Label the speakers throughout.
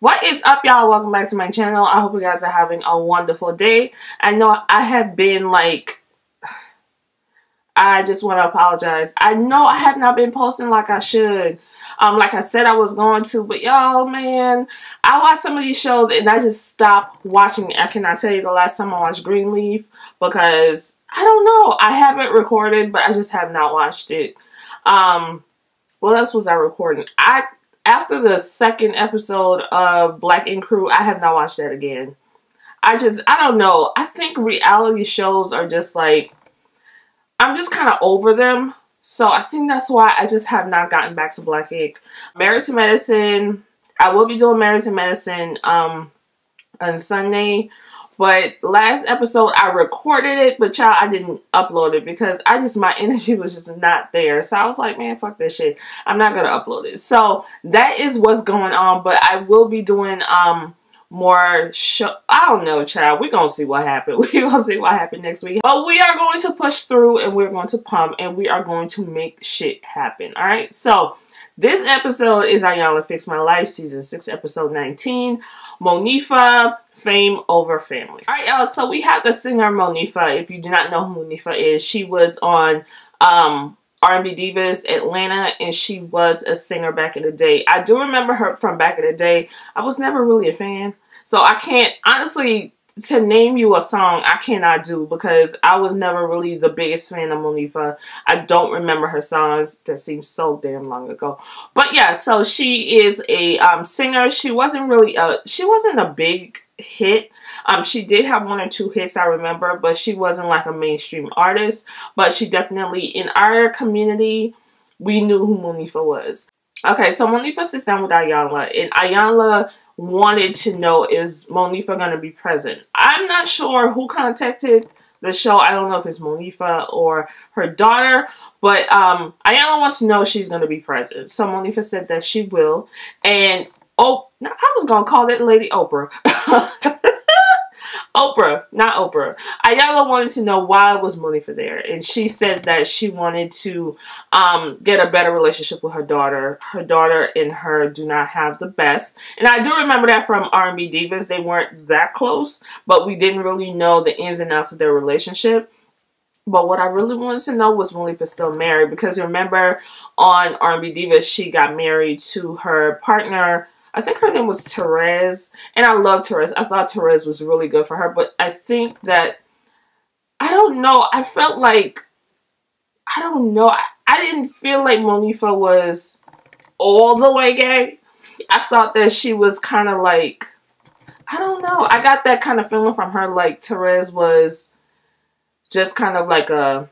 Speaker 1: What is up, y'all? Welcome back to my channel. I hope you guys are having a wonderful day. I know I have been I just want to apologize. I know I have not been posting like I should. Like I said I was going to, but y'all, man, I watch some of these shows and I just stop watching it. I cannot tell you the last time I watched Greenleaf because I don't know. I haven't recorded, but I just have not watched it. What else was I recording? After the second episode of Black Ink Crew, I have not watched that again. I don't know. I think reality shows are just like, I'm just kind of over them. So I think that's why I just have not gotten back to Black Ink. Married to Medicine, I will be doing Married to Medicine on Sunday. But last episode, I recorded it, but y'all, I didn't upload it because my energy was just not there. So I was like, man, fuck this shit. I'm not going to upload it. So that is what's going on. But I will be doing more show. I don't know, child. We're going to see what happens. We're going to see what happens next week. But we are going to push through and we're going to pump and we are going to make shit happen. All right. So this episode is Iyanla Fix My Life, Season 6, Episode 19. Monifah Fame over Family. All right, y'all. So we have the singer Monifah. If you do not know who Monifah is, she was on R&B Divas Atlanta, and she was a singer back in the day. I do remember her from back in the day. I was never really a fan, so I can't honestly to name you a song. I cannot do because I was never really the biggest fan of Monifah. I don't remember her songs. That seems so damn long ago. But yeah, so she is a singer. She wasn't a big hit. She did have 1 or 2 hits, I remember, but she wasn't like a mainstream artist. But she definitely, in our community, we knew who Monifah was. Okay, so Monifah sits down with Iyanla, and Iyanla wanted to know, is Monifah going to be present? I'm not sure who contacted the show. I don't know if it's Monifah or her daughter, but Iyanla wants to know if she's going to be present. So Monifah said that she will, and oh, now I was going to call that lady Oprah. Oprah, not Oprah. Iyanla wanted to know why was Monifah there, and she said that she wanted to get a better relationship with her daughter. Her daughter and her do not have the best, and I do remember that from R&B Divas. They weren't that close, but we didn't really know the ins and outs of their relationship. But what I really wanted to know was Monifah still married, because remember on R&B Divas, she got married to her partner. I think her name was Therese, and I love Therese. I thought Therese was really good for her, but I think that, I don't know, I felt like, I don't know, I didn't feel like Monifah was all the way gay. I thought that she was kind of like, I don't know, I got that kind of feeling from her, like Therese was just kind of like a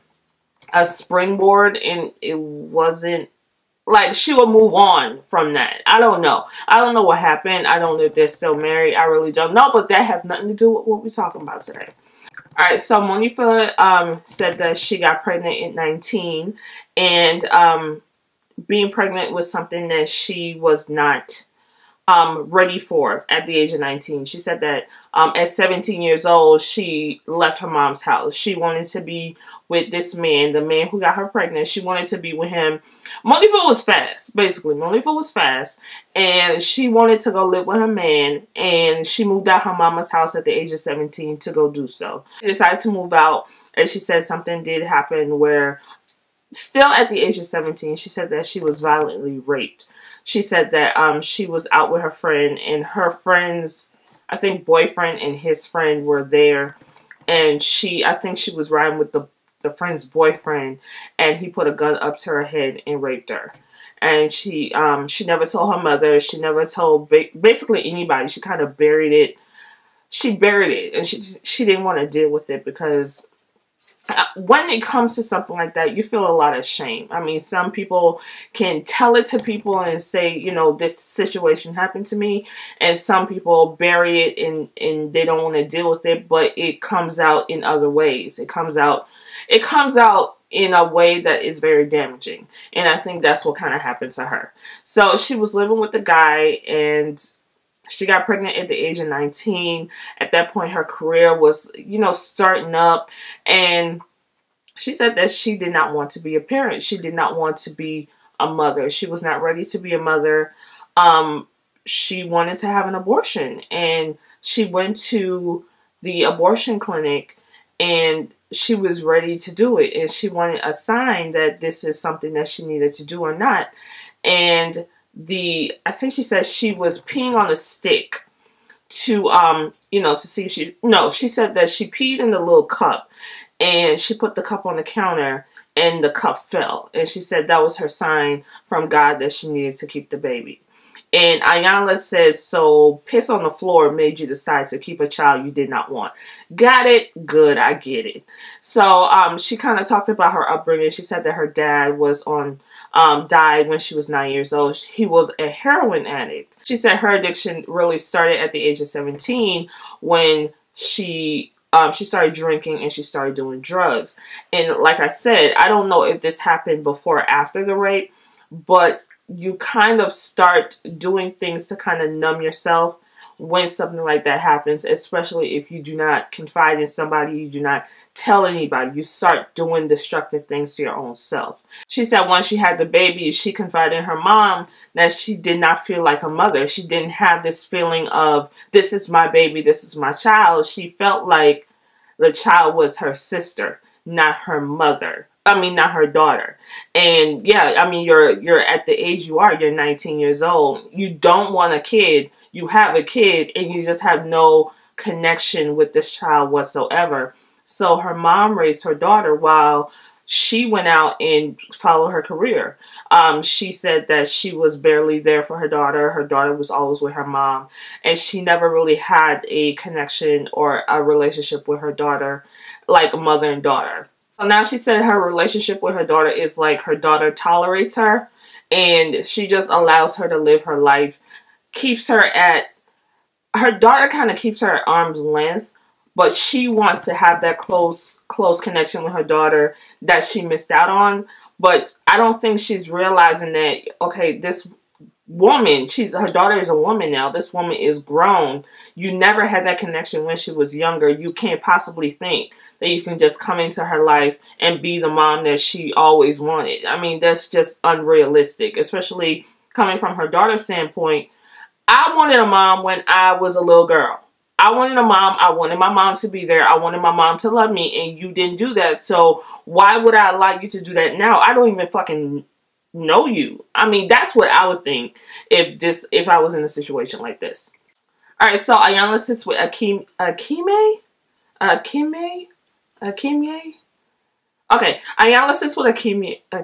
Speaker 1: springboard, and it wasn't, like, she will move on from that. I don't know. I don't know what happened. I don't know if they're still married. I really don't know. But that has nothing to do with what we're talking about today. Alright, so Monifah said that she got pregnant at 19. And being pregnant was something that she was not ready for at the age of 19. She said that at 17 years old, she left her mom's house. She wanted to be with this man, the man who got her pregnant. She wanted to be with him. Monifah was fast, basically. Monifah was fast, and she wanted to go live with her man, and she moved out her mama's house at the age of 17 to go do so. She decided to move out, and she said something did happen where, still at the age of 17, she said that she was violently raped. She said that she was out with her friend, and her friend's, I think, boyfriend and his friend were there, and I think she was riding with the friend's boyfriend, and he put a gun up to her head and raped her. And she never told her mother. She never told basically anybody. She kind of buried it. She buried it, and she didn't want to deal with it because when it comes to something like that, you feel a lot of shame. I mean, some people can tell it to people and say, you know, this situation happened to me. And some people bury it and they don't want to deal with it, but it comes out in other ways. It comes out in a way that is very damaging. And I think that's what kind of happened to her. So she was living with the guy, and she got pregnant at the age of 19. At that point, her career was, you know, starting up. And she said that she did not want to be a parent. She did not want to be a mother. She was not ready to be a mother. she wanted to have an abortion, and she went to the abortion clinic and she was ready to do it, and she wanted a sign that this is something that she needed to do or not. And I think she said she was peeing on a stick to to see if she said that she peed in the little cup, and she put the cup on the counter and the cup fell, and she said that was her sign from God that she needed to keep the baby. And Iyanla says, so piss on the floor made you decide to keep a child you did not want. Got it? Good, I get it. So she kind of talked about her upbringing. She said that her dad was died when she was 9 years old. He was a heroin addict. She said her addiction really started at the age of 17 when she started drinking and she started doing drugs. And like I said, I don't know if this happened before or after the rape, but you kind of start doing things to kind of numb yourself when something like that happens, especially if you do not confide in somebody, you do not tell anybody. You start doing destructive things to your own self. She said once she had the baby, she confided in her mom that she did not feel like a mother. She didn't have this feeling of, this is my baby, this is my child. She felt like the child was her sister, not her mother. I mean, not her daughter. And yeah, I mean, you're at the age you are, you're 19 years old. You don't want a kid. You have a kid and you just have no connection with this child whatsoever. So her mom raised her daughter while she went out and followed her career. She said that she was barely there for her daughter. Her daughter was always with her mom, and she never really had a connection or a relationship with her daughter like a mother and daughter. So now she said her relationship with her daughter is like her daughter tolerates her and she just allows her to live her life, keeps her her daughter kind of keeps her at arm's length, but she wants to have that close connection with her daughter that she missed out on. But I don't think she's realizing that, okay, this woman, her daughter is a woman now. This woman is grown. You never had that connection when she was younger. You can't possibly think that you can just come into her life and be the mom that she always wanted. I mean, that's just unrealistic, especially coming from her daughter's standpoint. I wanted a mom when I was a little girl. I wanted a mom. I wanted my mom to be there. I wanted my mom to love me, and you didn't do that. So why would I allow you to do that now? I don't even fucking know you. I mean, that's what I would think if I was in a situation like this. All right, so Iyanla sits with Akime. Okay, Iyanla sits with Akimi, I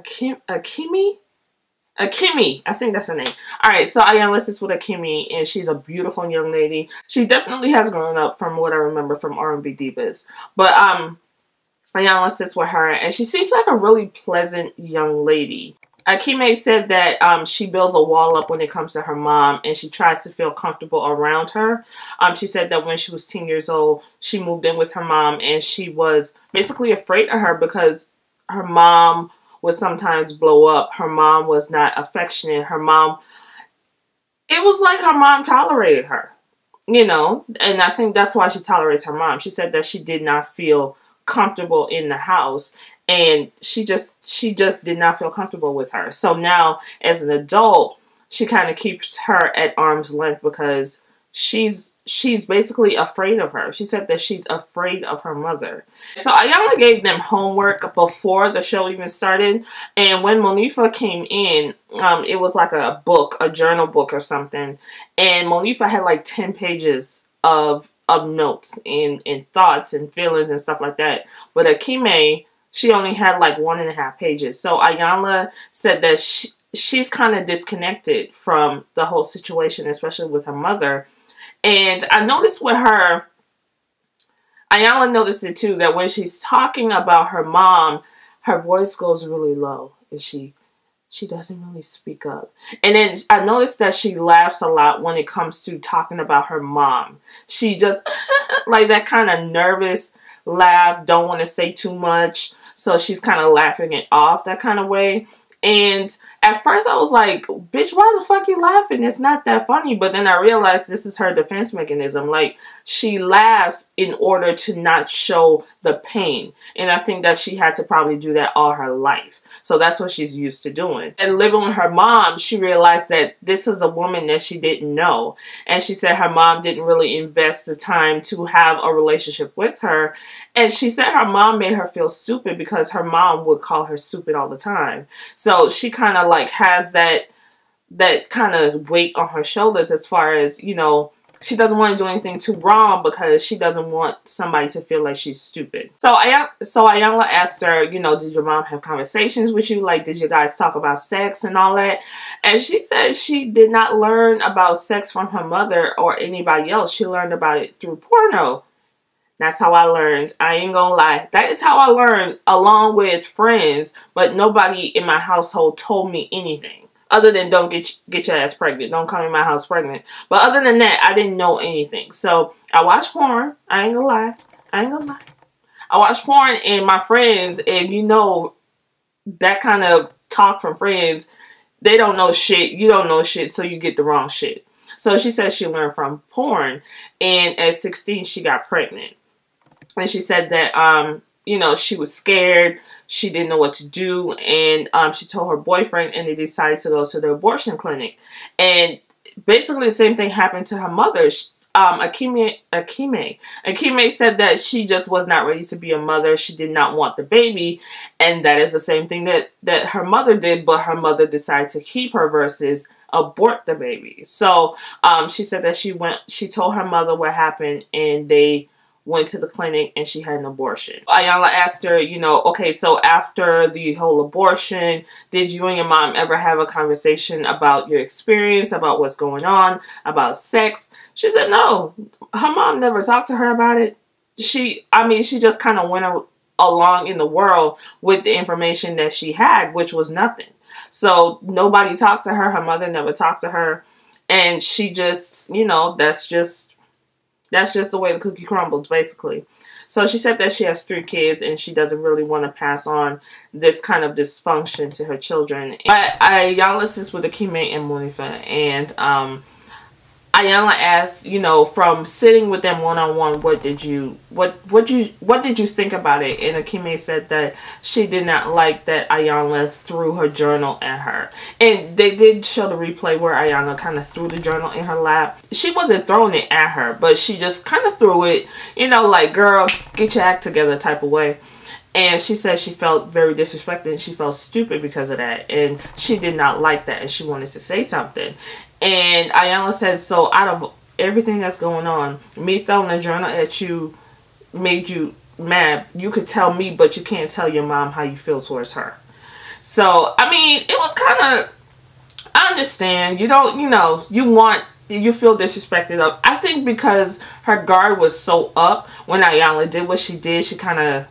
Speaker 1: think that's her name. Alright, so Iyanla sits with Akimi, and she's a beautiful young lady. She definitely has grown up from what I remember from R&B divas. But Iyanla sits with her, and she seems like a really pleasant young lady. Akime said that she builds a wall up when it comes to her mom, and she tries to feel comfortable around her. She said that when she was 10 years old, she moved in with her mom, and she was basically afraid of her because her mom would sometimes blow up. Her mom was not affectionate. It was like her mom tolerated her, you know, and I think that's why she tolerates her mom. She said that she did not feel comfortable in the house, and she just did not feel comfortable with her. So now as an adult, she kind of keeps her at arm's length because she's basically afraid of her. She said that she's afraid of her mother. So Iyanla gave them homework before the show even started, and when Monifah came in, it was like a book, a journal book or something, and Monifah had like 10 pages of notes and thoughts and feelings and stuff like that. But Akime, she only had like 1.5 pages. So Iyanla said that she's kind of disconnected from the whole situation, especially with her mother. And I noticed with her, Iyanla noticed it too, that when she's talking about her mom, her voice goes really low and she doesn't really speak up. And then I noticed that she laughs a lot when it comes to talking about her mom. She just like that kind of nervous laugh, don't want to say too much. So she's kind of laughing it off that kind of way. And at first I was like, bitch, why the fuck you laughing? It's not that funny. But then I realized this is her defense mechanism. Like, she laughs in order to not show the pain. And I think that she had to probably do that all her life. So that's what she's used to doing. And living with her mom, she realized that this is a woman that she didn't know. And she said her mom didn't really invest the time to have a relationship with her. And she said her mom made her feel stupid because her mom would call her stupid all the time. So she kind of like has that kind of weight on her shoulders as far as, you know, she doesn't want to do anything too wrong because she doesn't want somebody to feel like she's stupid. So Iyanla asked her, you know, did your mom have conversations with you? Like, did you guys talk about sex and all that? And she said she did not learn about sex from her mother or anybody else. She learned about it through porno. That's how I learned. I ain't gonna lie. That is how I learned, along with friends, but nobody in my household told me anything. Other than don't get your ass pregnant. Don't come in my house pregnant. But other than that, I didn't know anything. So I watched porn. I ain't gonna lie. I watched porn and my friends, and you know, that kind of talk from friends, they don't know shit. You don't know shit, so you get the wrong shit. So she said she learned from porn, and at 16 she got pregnant. And she said that you know, she was scared. She didn't know what to do. And she told her boyfriend, and they decided to go to the abortion clinic. And basically the same thing happened to her mother. Akime said that she just was not ready to be a mother. She did not want the baby. And that is the same thing that her mother did, but her mother decided to keep her versus abort the baby. So she said that she told her mother what happened, and they went to the clinic and she had an abortion. Iyanla asked her, you know, okay, so after the whole abortion, did you and your mom ever have a conversation about your experience, about what's going on, about sex? She said no. Her mom never talked to her about it. She just kind of went along in the world with the information that she had, which was nothing. So nobody talked to her. Her mother never talked to her. And she just, you know, that's just the way the cookie crumbles, basically. So she said that she has 3 kids and she doesn't really want to pass on this kind of dysfunction to her children. Iyanla sits with Akime and Monifah, and Iyanla asked, you know, from sitting with them one-on-one, what did you think about it? And Akime said that she did not like that Iyanla threw her journal at her. And they did show the replay where Iyanla kind of threw the journal in her lap. She wasn't throwing it at her, but she just kind of threw it, you know, like, girl, get your act together type of way. And she said she felt very disrespected and she felt stupid because of that. And she did not like that and she wanted to say something. And Iyanla said, so out of everything that's going on, me throwing a journal at you made you mad. You could tell me, but you can't tell your mom how you feel towards her. So, I mean, it was kind of, I understand. You don't, you know, you feel disrespected. I think because her guard was so up when Iyanla did what she did, she kind of,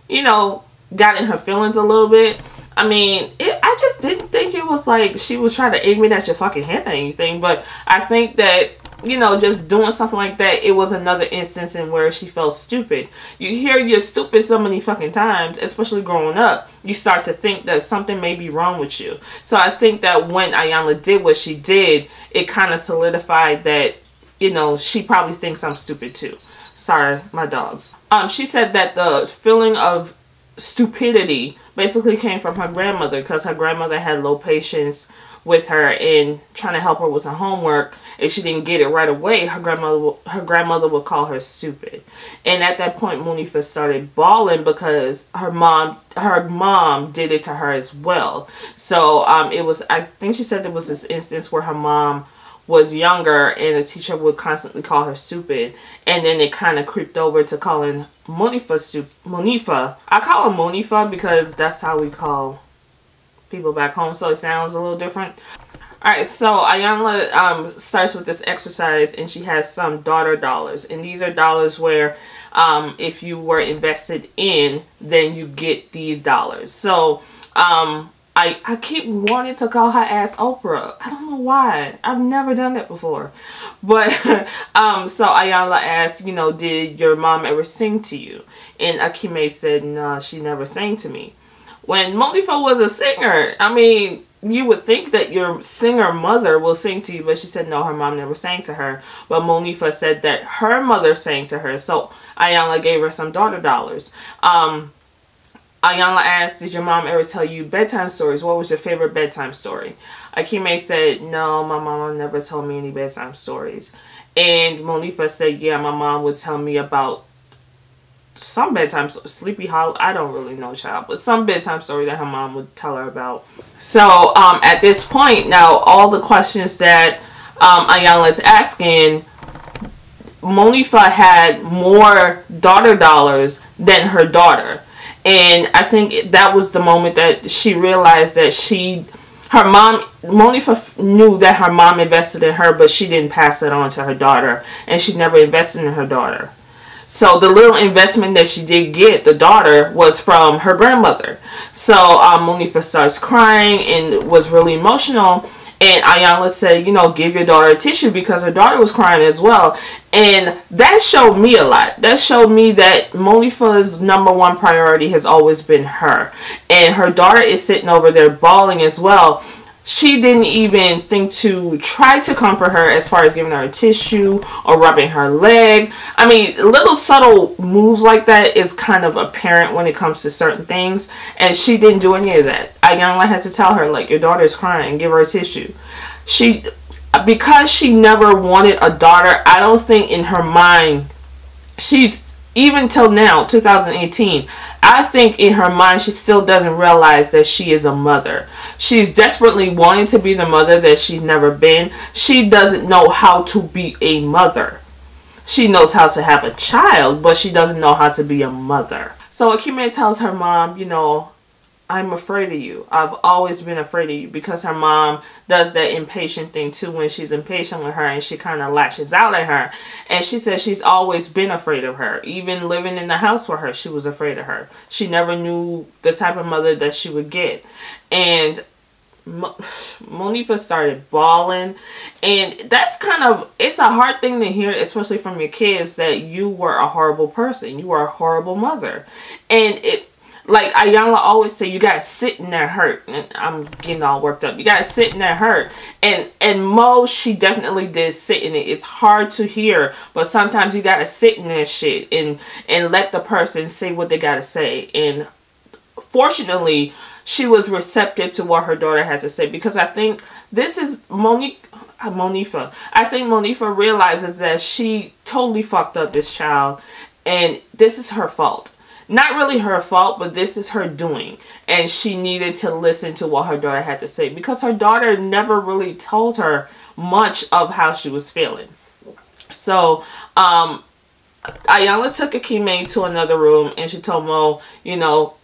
Speaker 1: you know, got in her feelings a little bit. I mean, I just didn't think it was like she was trying to aim it at your fucking head or anything. But I think that, you know, just doing something like that, it was another instance in where she felt stupid. You hear you're stupid so many fucking times, especially growing up, you start to think that something may be wrong with you. So I think that when Iyanla did what she did, it kind of solidified that, you know, she probably thinks I'm stupid too. Sorry, my dogs. She said that the feeling of stupidity basically came from her grandmother, because her grandmother had low patience with her in trying to help her with her homework. If she didn't get it right away, her grandmother would call her stupid. And at that point, Monifah started bawling because her mom did it to her as well. So it was, I think she said there was this instance where her mom was younger and the teacher would constantly call her stupid, and then it kind of creeped over to calling Monifah stupid. Monifah. I call her Monifah because that's how we call people back home, so it sounds a little different. Alright, so Iyanla starts with this exercise, and she has some daughter dollars, and these are dollars where if you were invested in, then you get these dollars. So I keep wanting to call her ass Oprah. I don't know why. I've never done that before. But, so Iyanla asked, you know, did your mom ever sing to you? And Akime said, no, she never sang to me. when Monifah was a singer. I mean, you would think that your singer mother will sing to you, but she said no, her mom never sang to her. But Monifah said that her mother sang to her, so Iyanla gave her some daughter dollars. Iyanla asked, did your mom ever tell you bedtime stories? What was your favorite bedtime story? Akime said, no, my mama never told me any bedtime stories. And Monifah said, yeah, my mom would tell me about some bedtime stories. Sleepy Hollow, I don't really know, child, but some bedtime story that her mom would tell her about. So at this point, now all the questions that Iyanla is asking, Monifah had more daughter dollars than her daughter. And I think that was the moment that she realized that Monifah knew that her mom invested in her, but she didn't pass it on to her daughter. And she never invested in her daughter. So the little investment that she did get, the daughter, was from her grandmother. So Monifah starts crying and was really emotional. And Iyanla said, you know, give your daughter a tissue, because her daughter was crying as well. And that showed me a lot. That showed me that Monifah's #1 priority has always been her. And her daughter is sitting over there bawling as well. She didn't even think to try to comfort her as far as giving her a tissue or rubbing her leg. I mean, little subtle moves like that is kind of apparent when it comes to certain things. And she didn't do any of that. Iyanla had to tell her, like, your daughter's crying, give her a tissue. Because she never wanted a daughter, I don't think in her mind, even till now, 2018, I think in her mind she still doesn't realize that she is a mother. She's desperately wanting to be the mother that she's never been. She doesn't know how to be a mother. She knows how to have a child, but she doesn't know how to be a mother. So Akime tells her mom, you know, I'm afraid of you. I've always been afraid of you, because her mom does that impatient thing too when she's impatient with her, and she kind of lashes out at her. And she says she's always been afraid of her. Even living in the house with her, she was afraid of her. She never knew the type of mother that she would get. And Monifah started bawling. And that's it's a hard thing to hear, especially from your kids, that you were a horrible person. You were a horrible mother. And like Iyanla always say, you gotta sit in that hurt. And I'm getting all worked up. You gotta sit in that hurt. And Mo, she definitely did sit in it. It's hard to hear, but sometimes you gotta sit in that shit and let the person say what they gotta say. And fortunately, she was receptive to what her daughter had to say, because I think this is Monifah. I think Monifah realizes that she totally fucked up this child, and this is her fault. Not really her fault, but this is her doing. And she needed to listen to what her daughter had to say, because her daughter never really told her much of how she was feeling. So, Iyanla took Akime to another room, and she told Mo, you know,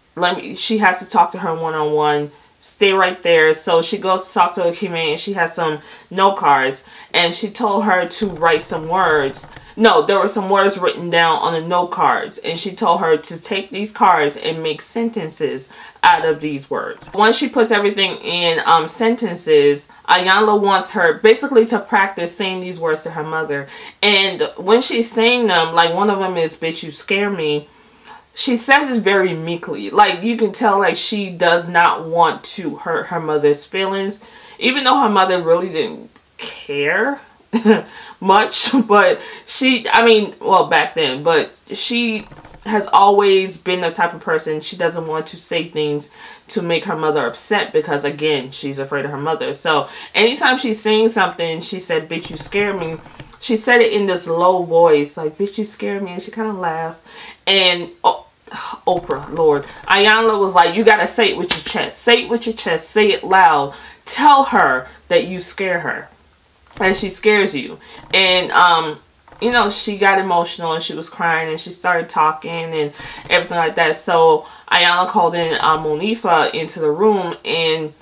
Speaker 1: she has to talk to her one-on-one. Stay right there. So she goes to talk to Akime, and she has some note cards, and she told her to write some words. No, there were some words written down on the note cards, and she told her to take these cards and make sentences out of these words. Once she puts everything in sentences, Iyanla wants her basically to practice saying these words to her mother. And when she's saying them, like one of them is, bitch, you scare me. She says it very meekly. Like, you can tell, like, she does not want to hurt her mother's feelings, even though her mother really didn't care much. But well, back then, but she has always been the type of person, she doesn't want to say things to make her mother upset, because again, she's afraid of her mother. So anytime she's saying something, she said, bitch, you scare me. She said it in this low voice, like, bitch, you scare me. And she kind of laughed. And Oprah, Lord, Iyanla was like, you gotta say it with your chest. Say it with your chest. Say it loud. Tell her that you scare her. And she scares you. And you know, she got emotional, and she was crying, and she started talking and everything like that. So Iyanla called in Monifah into the room, and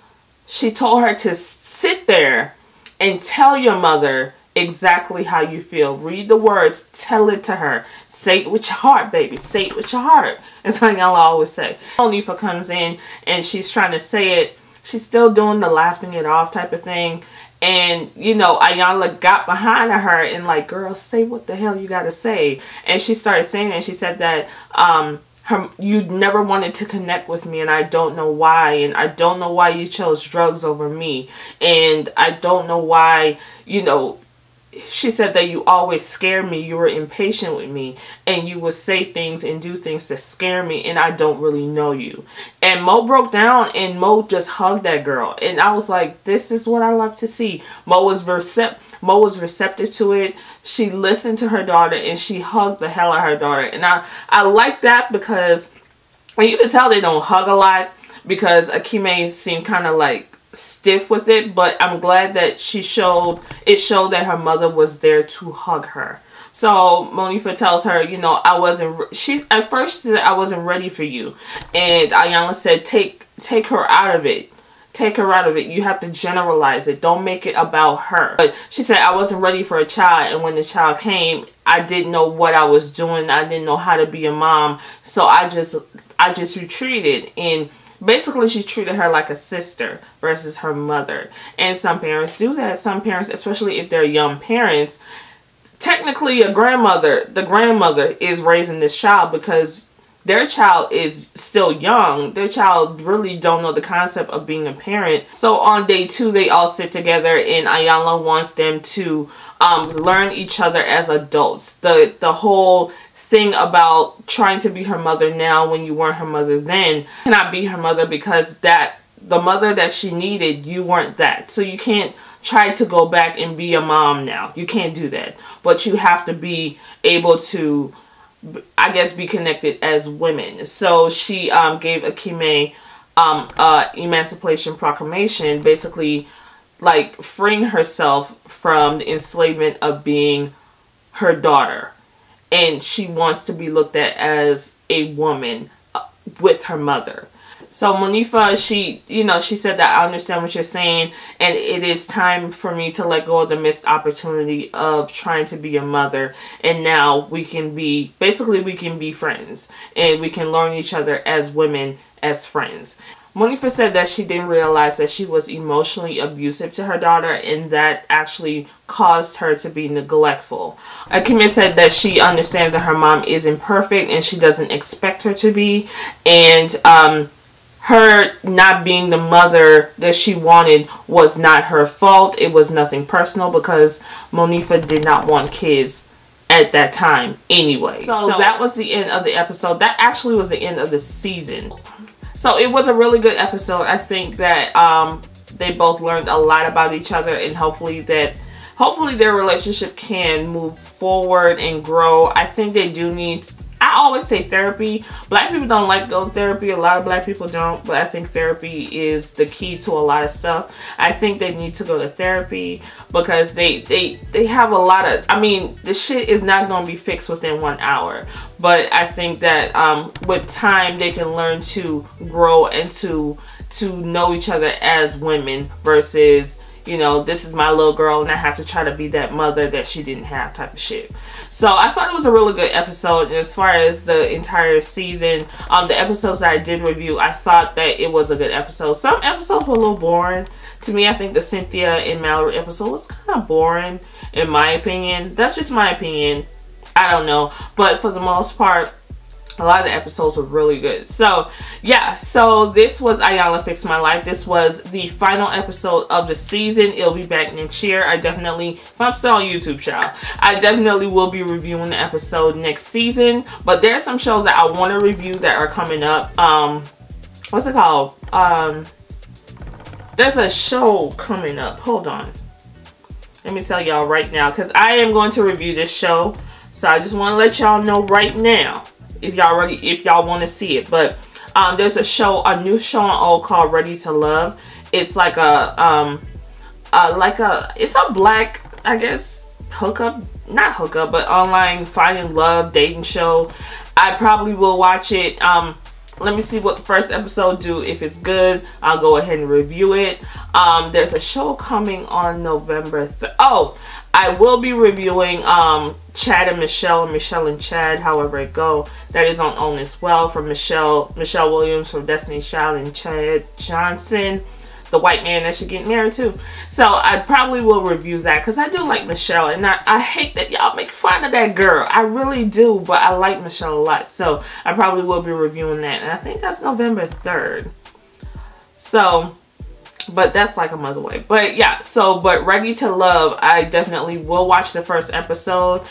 Speaker 1: she told her to sit there and tell your mother exactly how you feel. Read the words, tell it to her. Say it with your heart, baby. Say it with your heart. That's what Iyanla always say. Monifah comes in, and she's trying to say it. She's still doing the laughing it off type of thing. And, you know, Iyanla got behind her and like, girl, say what the hell you gotta say. And she started saying it. And she said that you never wanted to connect with me, and I don't know why, and I don't know why you chose drugs over me, and I don't know why, you know, she said that you always scared me, you were impatient with me, and you would say things and do things to scare me, and I don't really know you. And Mo broke down, and Mo just hugged that girl, and I was like, this is what I love to see. Mo was receptive to it. She listened to her daughter, and she hugged the hell out of her daughter, and I like that, because, and you can tell they don't hug a lot, because Akime seemed kind of like stiff with it, but I'm glad that it showed that her mother was there to hug her. So Monifah tells her, you know, at first she said, I wasn't ready for you, and Iyanla said, take her out of it. Take her out of it. You have to generalize it. Don't make it about her. But she said, I wasn't ready for a child, and when the child came, I didn't know what I was doing. I didn't know how to be a mom, so I just retreated. And basically, she treated her like a sister versus her mother. And some parents do that. Some parents, especially if they're young parents, technically the grandmother is raising this child, because their child is still young. Their child really don't know the concept of being a parent. So on day 2, they all sit together, and Iyanla wants them to learn each other as adults. The whole thing about trying to be her mother now when you weren't her mother then, cannot be her mother, because the mother that she needed, you weren't that. So you can't try to go back and be a mom now. You can't do that. But you have to be able to, I guess, be connected as women. So she gave Akime Emancipation Proclamation, basically like freeing herself from the enslavement of being her daughter. And she wants to be looked at as a woman with her mother. So Monifah, she said that I understand what you're saying, and it is time for me to let go of the missed opportunity of trying to be a mother. And now we can be friends, and we can learn each other as women, as friends. Monifah said that she didn't realize that she was emotionally abusive to her daughter, and that actually caused her to be neglectful. Akime said that she understands that her mom isn't perfect, and she doesn't expect her to be, and her not being the mother that she wanted was not her fault. It was nothing personal, because Monifah did not want kids at that time anyway. So that was the end of the episode. That actually was the end of the season. So it was a really good episode. I think that they both learned a lot about each other, and hopefully their relationship can move forward and grow. I think they do need, I always say therapy. Black people don't like to go to therapy. A lot of black people don't. But I think therapy is the key to a lot of stuff. I think they need to go to therapy, because they have a lot of, I mean, the shit is not going to be fixed within 1 hour. But I think that with time, they can learn to grow and to know each other as women, versus, you know, this is my little girl and I have to try to be that mother that she didn't have type of shit. So I thought it was a really good episode. And as far as the entire season, the episodes that I did review, I thought that it was a good episode. Some episodes were a little boring. To me, I think the Cynthia and Mallory episode was kind of boring, in my opinion. That's just my opinion. I don't know. But for the most part, a lot of the episodes were really good. So yeah, so this was Iyanla Fix My Life. This was the final episode of the season. It'll be back next year. If I'm still on YouTube, child, I definitely will be reviewing the episode next season. But there are some shows that I want to review that are coming up. What's it called? There's a show coming up. Hold on. Let me tell y'all right now, because I am going to review this show. So I just want to let y'all know right now, if y'all want to see it. But there's a new show on O called Ready to Love. It's like it's a black, I guess, not hookup, but online finding love dating show. I probably will watch it. Let me see what the first episode do. If it's good, I'll go ahead and review it. There's a show coming on November 3rd. Oh, I will be reviewing Chad and Michelle and Chad, however it go. That is on OWN as well, from Michelle Williams from Destiny's Child and Chad Johnson. the white man that she getting married to. So I probably will review that because I do like Michelle, and I hate that y'all make fun of that girl. I really do, but I like Michelle a lot. So I probably will be reviewing that, and I think that's November 3rd. So, but that's like a month away. But yeah, so, but Ready to Love, I definitely will watch the first episode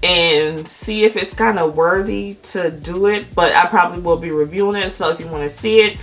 Speaker 1: and see if it's kind of worthy to do it, but I probably will be reviewing it. So if you want to see it,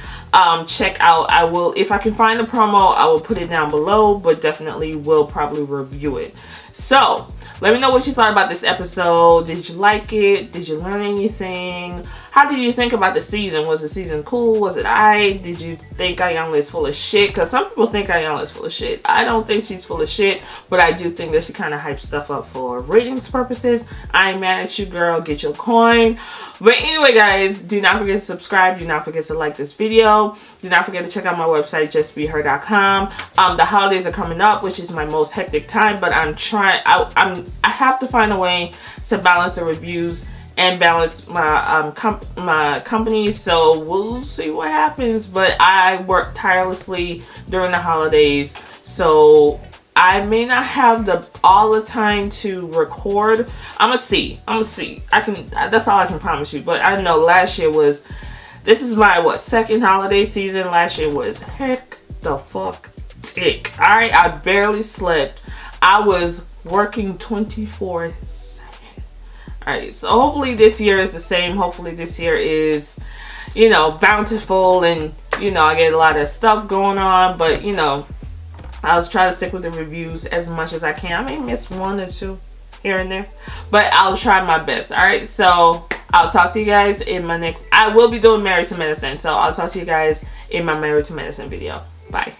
Speaker 1: check out, I will, if I can find the promo, I will put it down below, but definitely will probably review it. So let me know what you thought about this episode. Did you like it? Did you learn anything? How did you think about the season? Was the season cool? Was it alright? Did you think Iyanla is full of shit? Because some people think Iyanla is full of shit. I don't think she's full of shit, but I do think that she kind of hypes stuff up for ratings purposes. I ain't mad at you, girl. Get your coin. But anyway, guys, do not forget to subscribe. Do not forget to like this video. Do not forget to check out my website, justbeher.com. The holidays are coming up, which is my most hectic time, but I'm trying. I have to find a way to balance the reviews and balance my my company, so we'll see what happens. But I work tirelessly during the holidays, so I may not have all the time to record. I'ma see. I can. That's all I can promise you. But I know last year was. This is my second holiday season. Last year was heck the fuck tick. All right, I barely slept. I was working 24/7. Alright, so hopefully this year is the same. Hopefully this year is, you know, bountiful, and, you know, I get a lot of stuff going on. But, you know, I'll try to stick with the reviews as much as I can. I may miss one or two here and there, but I'll try my best. Alright, so I'll talk to you guys in my next... I will be doing Married to Medicine, so I'll talk to you guys in my Married to Medicine video. Bye.